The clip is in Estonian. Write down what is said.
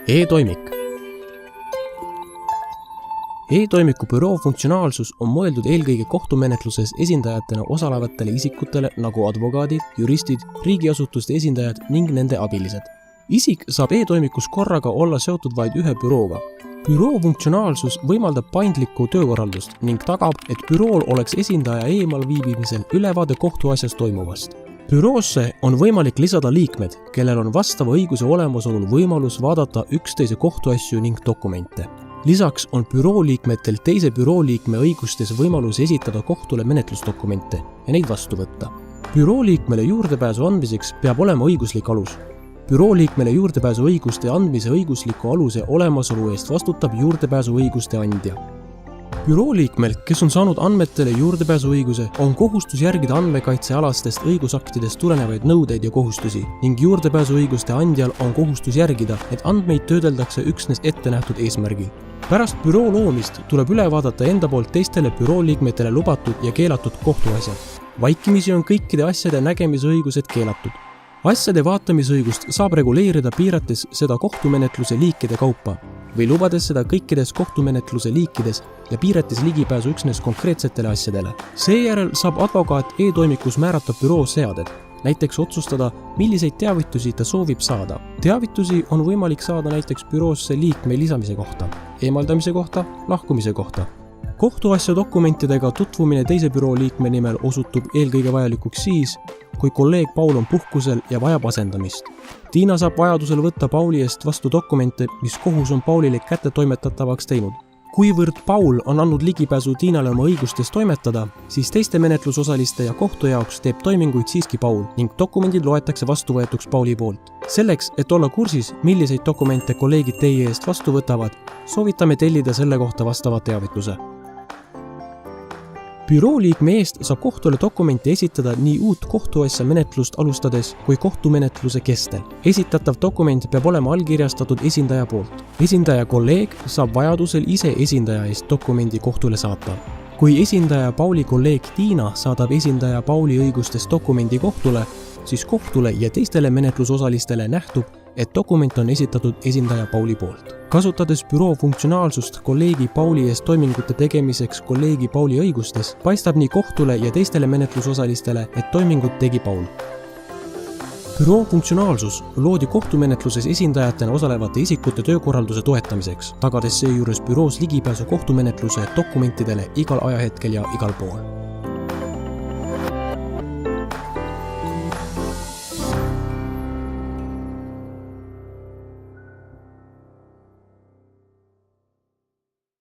E-toimik. E-toimiku büroo funktsionaalsus on mõeldud eelkõige kohtumenetluses esindajatena osalevatele isikutele nagu advokaadid, juristid, riigiasutuste esindajad ning nende abilised. Isik saab e-toimikus korraga olla seotud vaid ühe bürooga. Büroo funktsionaalsus võimaldab paindlikku töökorraldust ning tagab, et bürool oleks esindaja eemal viibimisel ülevaade kohtuasjas toimuvast. Büroosse on võimalik lisada liikmed, kellel on vastava õiguse olemasolul võimalus vaadata üksteise kohtuasju ning dokumente. Lisaks on büroo liikmetel teise büroo liikme õigustes võimalus esitada kohtule menetlusdokumente ja neid vastu võtta. Büroo liikmele juurdepääsu andmiseks peab olema õiguslik alus. Büroo liikmele juurdepääsu õiguste andmise õigusliku aluse olemasolu eest vastutab juurdepääsu õiguste andja. Büroo liikmel, kes on saanud andmetele juurdepääsu õiguse, on kohustus järgida andmekaitsealastest õigusaktidest tulenevaid nõudeid ja kohustusi ning juurdepääsu õiguste andjal on kohustus järgida, et andmeid töödeldakse üksnes ettenähtud eesmärgil. Pärast büroo loomist tuleb üle vaadata enda poolt teistele büroo liikmetele lubatud ja keelatud kohtuasjad. Vaikimisi on kõikide asjade nägemisõigused keelatud. Asjade vaatamisõigust saab reguleerida piirates seda kohtumenetluse liikide kaupa või lubades seda kõikides kohtumenetluse liikides ja piirates ligipääsu üksnes konkreetsetele asjadele. Seejärel saab advokaat e-toimikus määrata büroo seaded, näiteks otsustada, milliseid teavitusi ta soovib saada. Teavitusi on võimalik saada näiteks büroosse liikme lisamise kohta, eemaldamise kohta, lahkumise kohta. Kohtuasja dokumentidega tutvumine teise büroo liikme nimel osutub eelkõige vajalikuks siis, kui kolleeg Paul on puhkusel ja vajab asendamist. Tiina saab vajadusel võtta Pauli eest vastu dokumente, mis kohus on Paulile kätte toimetatavaks teinud. Kuivõrd Paul on andnud ligipääsu Tiinale oma õigustes toimetada, siis teiste menetlusosaliste ja kohtu jaoks teeb toiminguid siiski Paul ning dokumendid loetakse vastuvõetuks Pauli poolt. Selleks, et olla kursis, milliseid dokumente kolleegid teie eest vastu võtavad, soovitame tellida selle kohta vastava teavituse. Büroo liikme eest saab kohtule dokumenti esitada nii uut kohtuasja menetlust alustades kui kohtumenetluse kestel. Esitatav dokument peab olema allkirjastatud esindaja poolt. Esindaja kolleeg saab vajadusel ise esindaja eest dokumendi kohtule saata. Kui esindaja Pauli kolleeg Tiina saadab esindaja Pauli õigustes dokumendi kohtule, siis kohtule ja teistele menetlusosalistele nähtub, et dokument on esitatud esindaja Pauli poolt. Kasutades büroo funktsionaalsust kolleegi Pauli eest toimingute tegemiseks kolleegi Pauli õigustes, paistab nii kohtule ja teistele menetlusosalistele, et toimingut tegi Paul. Büroo funktsionaalsus loodi kohtumenetluses esindajatena osalevate isikute töökorralduse toetamiseks, tagades seejuures büroos ligipääsu kohtumenetluse dokumentidele igal ajahetkel ja igal pool.